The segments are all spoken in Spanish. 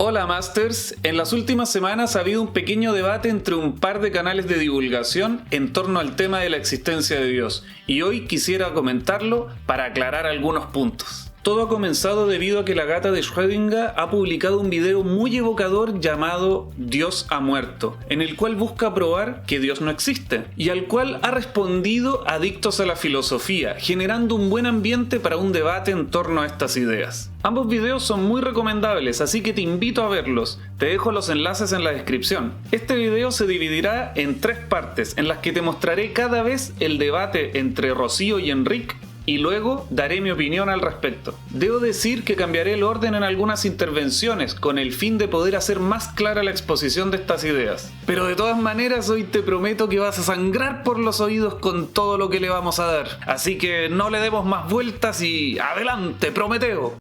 Hola Masters, en las últimas semanas ha habido un pequeño debate entre un par de canales de divulgación en torno al tema de la existencia de Dios, y hoy quisiera comentarlo para aclarar algunos puntos. Todo ha comenzado debido a que la gata de Schrödinger ha publicado un video muy evocador llamado Dios ha muerto, en el cual busca probar que Dios no existe, y al cual ha respondido adictos a la filosofía, generando un buen ambiente para un debate en torno a estas ideas. Ambos videos son muy recomendables, así que te invito a verlos. Te dejo los enlaces en la descripción. Este video se dividirá en 3 partes, en las que te mostraré cada vez el debate entre Rocío y Enric, y luego daré mi opinión al respecto. Debo decir que cambiaré el orden en algunas intervenciones con el fin de poder hacer más clara la exposición de estas ideas. Pero de todas maneras hoy te prometo que vas a sangrar por los oídos con todo lo que le vamos a dar. Así que no le demos más vueltas y ¡adelante, Prometeo!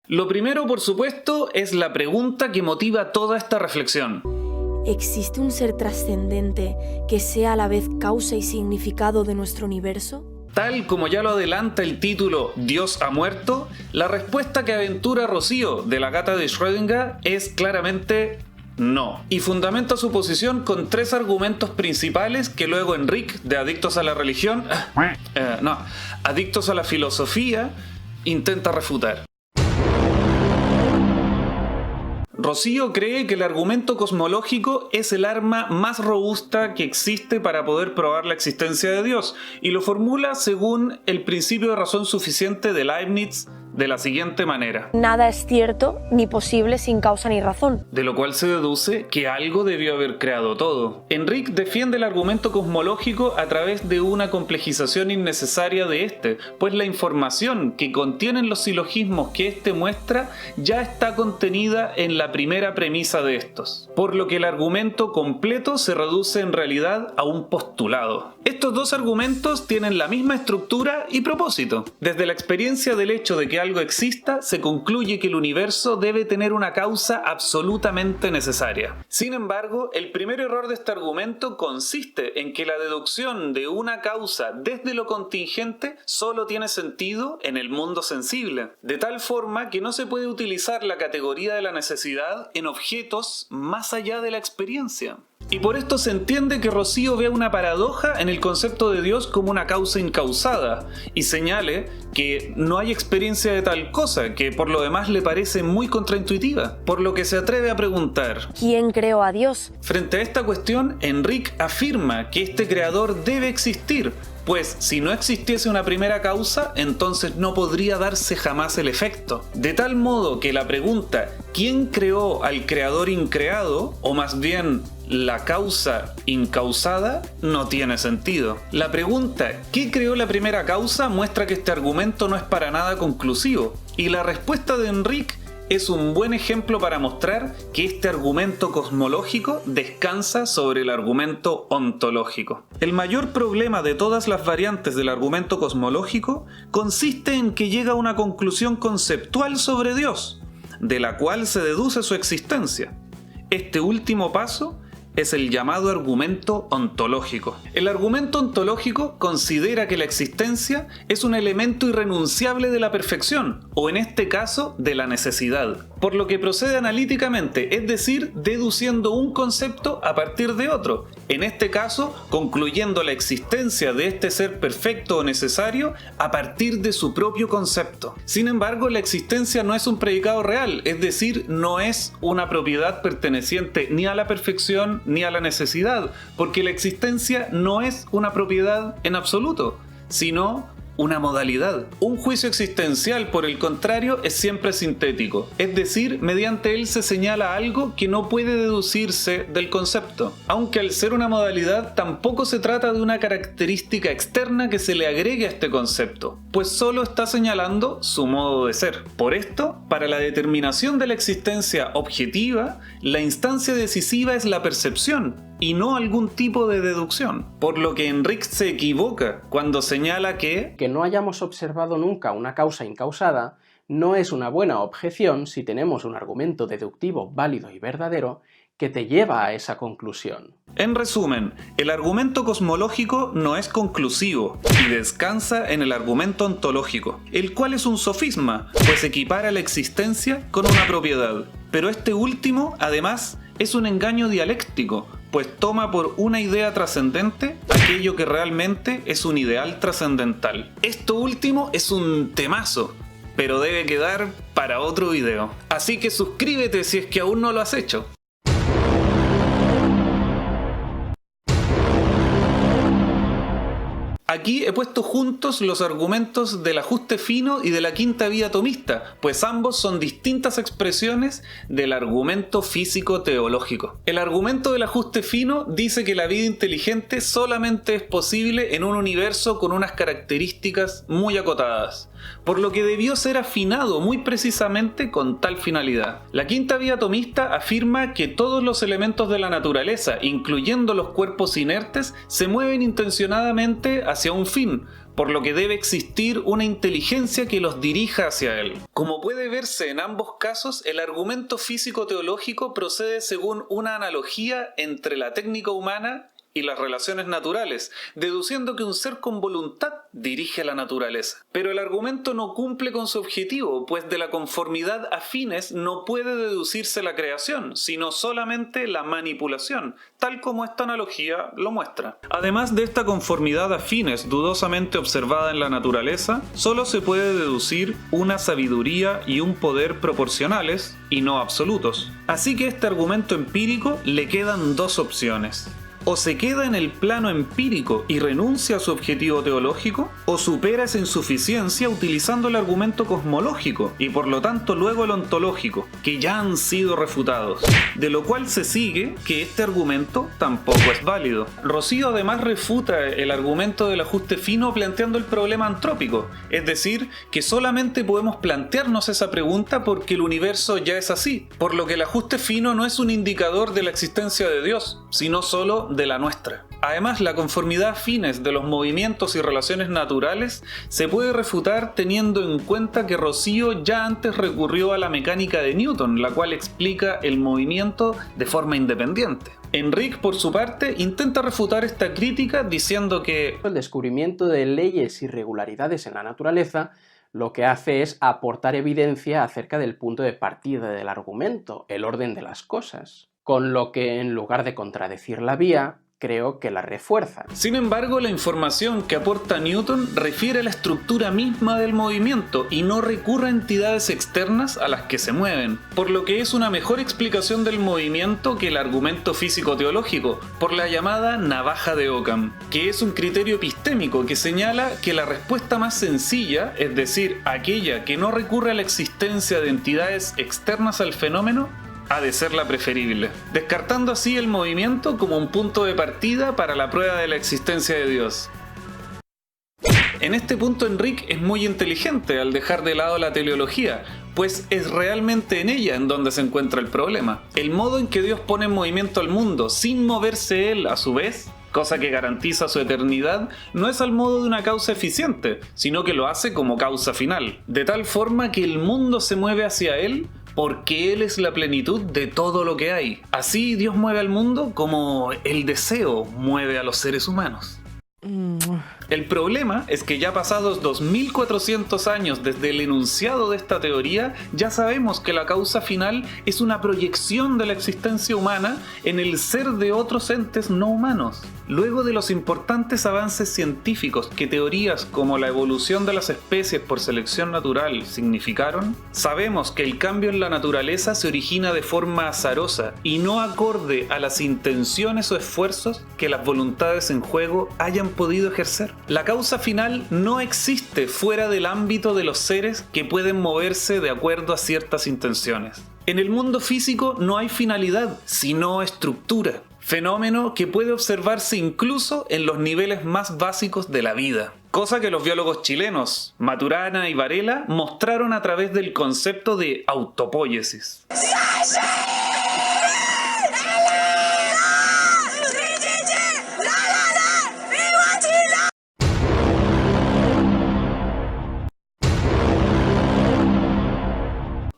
Lo primero, por supuesto, es la pregunta que motiva toda esta reflexión. ¿Existe un ser trascendente que sea a la vez causa y significado de nuestro universo? Tal como ya lo adelanta el título Dios ha muerto, la respuesta que aventura Rocío de la gata de Schrödinger es claramente no. Y fundamenta su posición con 3 argumentos principales que luego Enric, de Adictos a la Religión, Adictos a la Filosofía, intenta refutar. Rocío cree que el argumento cosmológico es el arma más robusta que existe para poder probar la existencia de Dios, y lo formula según el principio de razón suficiente de Leibniz de la siguiente manera. Nada es cierto ni posible sin causa ni razón. De lo cual se deduce que algo debió haber creado todo. Enric defiende el argumento cosmológico a través de una complejización innecesaria de este, pues la información que contienen los silogismos que este muestra ya está contenida en la primera premisa de estos, por lo que el argumento completo se reduce en realidad a un postulado. Estos 2 argumentos tienen la misma estructura y propósito. Desde la experiencia del hecho de que algo exista, se concluye que el universo debe tener una causa absolutamente necesaria. Sin embargo, el primer error de este argumento consiste en que la deducción de una causa desde lo contingente solo tiene sentido en el mundo sensible, de tal forma que no se puede utilizar la categoría de la necesidad en objetos más allá de la experiencia. Y por esto se entiende que Rocío vea una paradoja en el concepto de Dios como una causa incausada, y señale que no hay experiencia de tal cosa, que por lo demás le parece muy contraintuitiva, por lo que se atreve a preguntar: ¿quién creó a Dios? Frente a esta cuestión, Enric afirma que este creador debe existir, pues si no existiese una primera causa, entonces no podría darse jamás el efecto. De tal modo que la pregunta ¿quién creó al creador increado? O más bien la causa incausada, no tiene sentido. La pregunta ¿qué creó la primera causa? Muestra que este argumento no es para nada conclusivo, y la respuesta de Enric es un buen ejemplo para mostrar que este argumento cosmológico descansa sobre el argumento ontológico. El mayor problema de todas las variantes del argumento cosmológico consiste en que llega a una conclusión conceptual sobre Dios, de la cual se deduce su existencia. Este último paso es el llamado argumento ontológico. El argumento ontológico considera que la existencia es un elemento irrenunciable de la perfección, o en este caso, de la necesidad, por lo que procede analíticamente, es decir, deduciendo un concepto a partir de otro, en este caso, concluyendo la existencia de este ser perfecto o necesario a partir de su propio concepto. Sin embargo, la existencia no es un predicado real, es decir, no es una propiedad perteneciente ni a la perfección ni a la necesidad, porque la existencia no es una propiedad en absoluto, sino una modalidad. Un juicio existencial, por el contrario, es siempre sintético, es decir, mediante él se señala algo que no puede deducirse del concepto, aunque al ser una modalidad tampoco se trata de una característica externa que se le agregue a este concepto, pues solo está señalando su modo de ser. Por esto, para la determinación de la existencia objetiva, la instancia decisiva es la percepción, y no algún tipo de deducción. Por lo que Enric se equivoca cuando señala que no hayamos observado nunca una causa incausada no es una buena objeción si tenemos un argumento deductivo válido y verdadero que te lleva a esa conclusión. En resumen, el argumento cosmológico no es conclusivo y descansa en el argumento ontológico, el cual es un sofisma, pues equipara la existencia con una propiedad. Pero este último, además, es un engaño dialéctico, pues toma por una idea trascendente aquello que realmente es un ideal trascendental. Esto último es un temazo, pero debe quedar para otro video. Así que suscríbete si es que aún no lo has hecho. Aquí he puesto juntos los argumentos del ajuste fino y de la quinta vía atomista, pues ambos son distintas expresiones del argumento físico-teológico. El argumento del ajuste fino dice que la vida inteligente solamente es posible en un universo con unas características muy acotadas, por lo que debió ser afinado muy precisamente con tal finalidad. La quinta vía atomista afirma que todos los elementos de la naturaleza, incluyendo los cuerpos inertes, se mueven intencionadamente hacia un fin, por lo que debe existir una inteligencia que los dirija hacia él. Como puede verse en ambos casos, el argumento físico-teológico procede según una analogía entre la técnica humana y las relaciones naturales, deduciendo que un ser con voluntad dirige la naturaleza. Pero el argumento no cumple con su objetivo, pues de la conformidad a fines no puede deducirse la creación, sino solamente la manipulación, tal como esta analogía lo muestra. Además de esta conformidad a fines dudosamente observada en la naturaleza, solo se puede deducir una sabiduría y un poder proporcionales y no absolutos. Así que a este argumento empírico le quedan dos opciones. O se queda en el plano empírico y renuncia a su objetivo teológico, o supera esa insuficiencia utilizando el argumento cosmológico y por lo tanto luego el ontológico, que ya han sido refutados, de lo cual se sigue que este argumento tampoco es válido. Rocío además refuta el argumento del ajuste fino planteando el problema antrópico, es decir, que solamente podemos plantearnos esa pregunta porque el universo ya es así, por lo que el ajuste fino no es un indicador de la existencia de Dios, sino solo de la nuestra. Además, la conformidad a fines de los movimientos y relaciones naturales se puede refutar teniendo en cuenta que Rocío ya antes recurrió a la mecánica de Newton, la cual explica el movimiento de forma independiente. Enric, por su parte, intenta refutar esta crítica diciendo que el descubrimiento de leyes y regularidades en la naturaleza lo que hace es aportar evidencia acerca del punto de partida del argumento, el orden de las cosas, con lo que en lugar de contradecir la vía, creo que la refuerza. Sin embargo, la información que aporta Newton refiere a la estructura misma del movimiento y no recurre a entidades externas a las que se mueven, por lo que es una mejor explicación del movimiento que el argumento físico-teológico, por la llamada navaja de Occam, que es un criterio epistémico que señala que la respuesta más sencilla, es decir, aquella que no recurre a la existencia de entidades externas al fenómeno, ha de ser la preferible, descartando así el movimiento como un punto de partida para la prueba de la existencia de Dios. En este punto Enric es muy inteligente al dejar de lado la teleología, pues es realmente en ella en donde se encuentra el problema. El modo en que Dios pone en movimiento al mundo sin moverse él a su vez, cosa que garantiza su eternidad, no es al modo de una causa eficiente, sino que lo hace como causa final, de tal forma que el mundo se mueve hacia él porque Él es la plenitud de todo lo que hay. Así Dios mueve al mundo como el deseo mueve a los seres humanos. El problema es que ya pasados 2400 años desde el enunciado de esta teoría, ya sabemos que la causa final es una proyección de la existencia humana en el ser de otros entes no humanos. Luego de los importantes avances científicos que teorías como la evolución de las especies por selección natural significaron, sabemos que el cambio en la naturaleza se origina de forma azarosa y no acorde a las intenciones o esfuerzos que las voluntades en juego hayan podido ejercer. La causa final no existe fuera del ámbito de los seres que pueden moverse de acuerdo a ciertas intenciones. En el mundo físico no hay finalidad, sino estructura, fenómeno que puede observarse incluso en los niveles más básicos de la vida. Cosa que los biólogos chilenos, Maturana y Varela, mostraron a través del concepto de autopóiesis.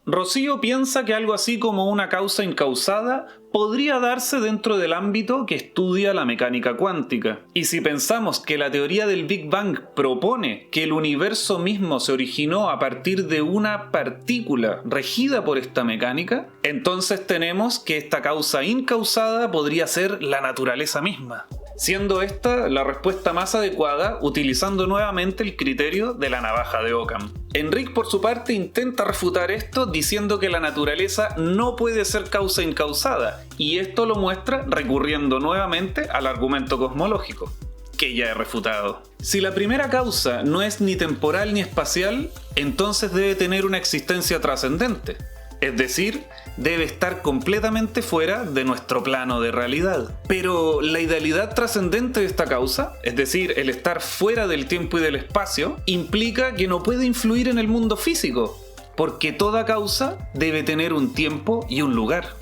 Rocío piensa que algo así como una causa incausada podría darse dentro del ámbito que estudia la mecánica cuántica. Y si pensamos que la teoría del Big Bang propone que el universo mismo se originó a partir de una partícula regida por esta mecánica, entonces tenemos que esta causa incausada podría ser la naturaleza misma, siendo esta la respuesta más adecuada utilizando nuevamente el criterio de la navaja de Occam. Enric, por su parte, intenta refutar esto diciendo que la naturaleza no puede ser causa incausada, y esto lo muestra recurriendo nuevamente al argumento cosmológico, que ya he refutado. Si la primera causa no es ni temporal ni espacial, entonces debe tener una existencia trascendente. Es decir, debe estar completamente fuera de nuestro plano de realidad. Pero la idealidad trascendente de esta causa, es decir, el estar fuera del tiempo y del espacio, implica que no puede influir en el mundo físico, porque toda causa debe tener un tiempo y un lugar.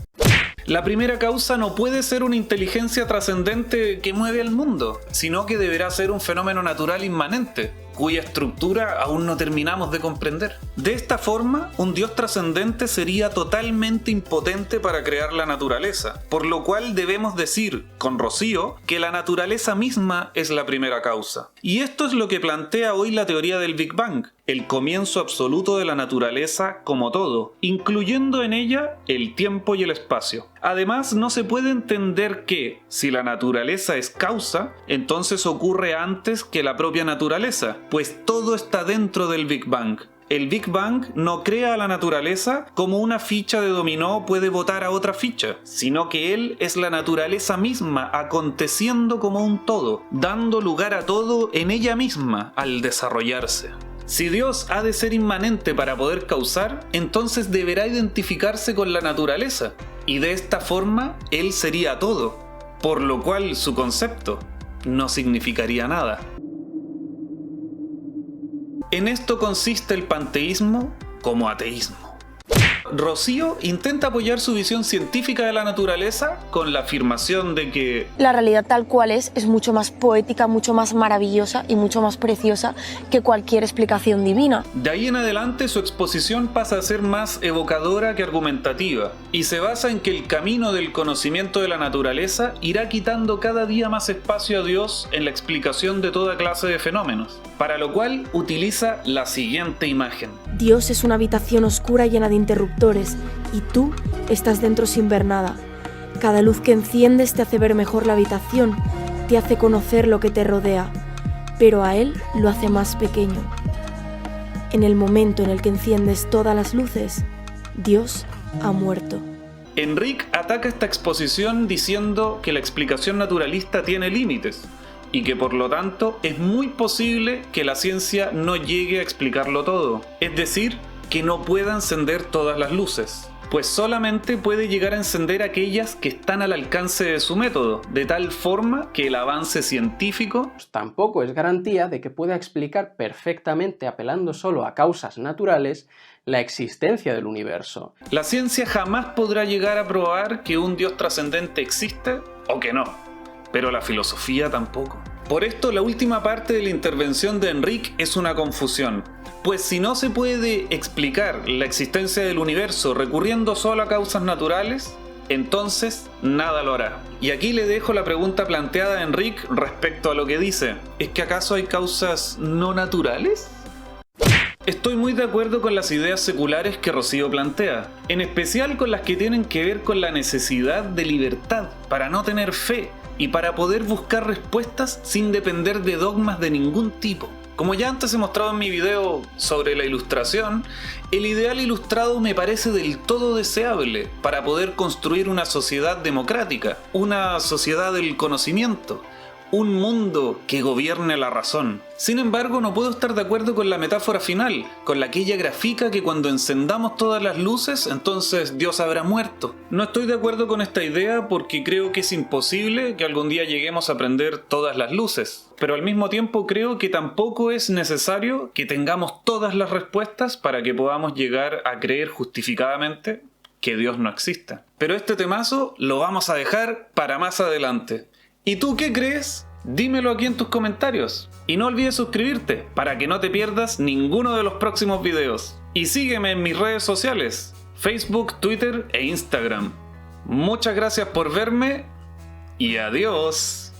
La primera causa no puede ser una inteligencia trascendente que mueve al mundo, sino que deberá ser un fenómeno natural inmanente, cuya estructura aún no terminamos de comprender. De esta forma, un Dios trascendente sería totalmente impotente para crear la naturaleza, por lo cual debemos decir, con Rocío, que la naturaleza misma es la primera causa. Y esto es lo que plantea hoy la teoría del Big Bang, el comienzo absoluto de la naturaleza como todo, incluyendo en ella el tiempo y el espacio. Además, no se puede entender que, si la naturaleza es causa, entonces ocurre antes que la propia naturaleza, pues todo está dentro del Big Bang. El Big Bang no crea a la naturaleza como una ficha de dominó puede botar a otra ficha, sino que él es la naturaleza misma aconteciendo como un todo, dando lugar a todo en ella misma al desarrollarse. Si Dios ha de ser inmanente para poder causar, entonces deberá identificarse con la naturaleza, y de esta forma Él sería todo, por lo cual su concepto no significaría nada. En esto consiste el panteísmo como ateísmo. Rocío intenta apoyar su visión científica de la naturaleza con la afirmación de que la realidad tal cual es mucho más poética, mucho más maravillosa y mucho más preciosa que cualquier explicación divina. De ahí en adelante su exposición pasa a ser más evocadora que argumentativa, y se basa en que el camino del conocimiento de la naturaleza irá quitando cada día más espacio a Dios en la explicación de toda clase de fenómenos, para lo cual utiliza la siguiente imagen. Dios es una habitación oscura llena de interruptores y tú estás dentro sin ver nada. Cada luz que enciendes te hace ver mejor la habitación, te hace conocer lo que te rodea, pero a Él lo hace más pequeño. En el momento en el que enciendes todas las luces, Dios ha muerto. Enric ataca esta exposición diciendo que la explicación naturalista tiene límites, y que por lo tanto es muy posible que la ciencia no llegue a explicarlo todo, es decir, que no pueda encender todas las luces, pues solamente puede llegar a encender aquellas que están al alcance de su método, de tal forma que el avance científico tampoco es garantía de que pueda explicar perfectamente, apelando solo a causas naturales, la existencia del universo. La ciencia jamás podrá llegar a probar que un Dios trascendente existe o que no. Pero la filosofía tampoco. Por esto, la última parte de la intervención de Enric es una confusión, pues si no se puede explicar la existencia del universo recurriendo solo a causas naturales, entonces nada lo hará. Y aquí le dejo la pregunta planteada a Enric respecto a lo que dice: ¿es que acaso hay causas no naturales? Estoy muy de acuerdo con las ideas seculares que Rocío plantea, en especial con las que tienen que ver con la necesidad de libertad para no tener fe y para poder buscar respuestas sin depender de dogmas de ningún tipo. Como ya antes he mostrado en mi video sobre la ilustración, el ideal ilustrado me parece del todo deseable para poder construir una sociedad democrática, una sociedad del conocimiento, un mundo que gobierne la razón. Sin embargo, no puedo estar de acuerdo con la metáfora final, con la que ella grafica que cuando encendamos todas las luces, entonces Dios habrá muerto. No estoy de acuerdo con esta idea porque creo que es imposible que algún día lleguemos a prender todas las luces. Pero al mismo tiempo creo que tampoco es necesario que tengamos todas las respuestas para que podamos llegar a creer justificadamente que Dios no exista. Pero este temazo lo vamos a dejar para más adelante. ¿Y tú qué crees? Dímelo aquí en tus comentarios. Y no olvides suscribirte para que no te pierdas ninguno de los próximos videos. Y sígueme en mis redes sociales. Facebook, Twitter e Instagram. Muchas gracias por verme y adiós.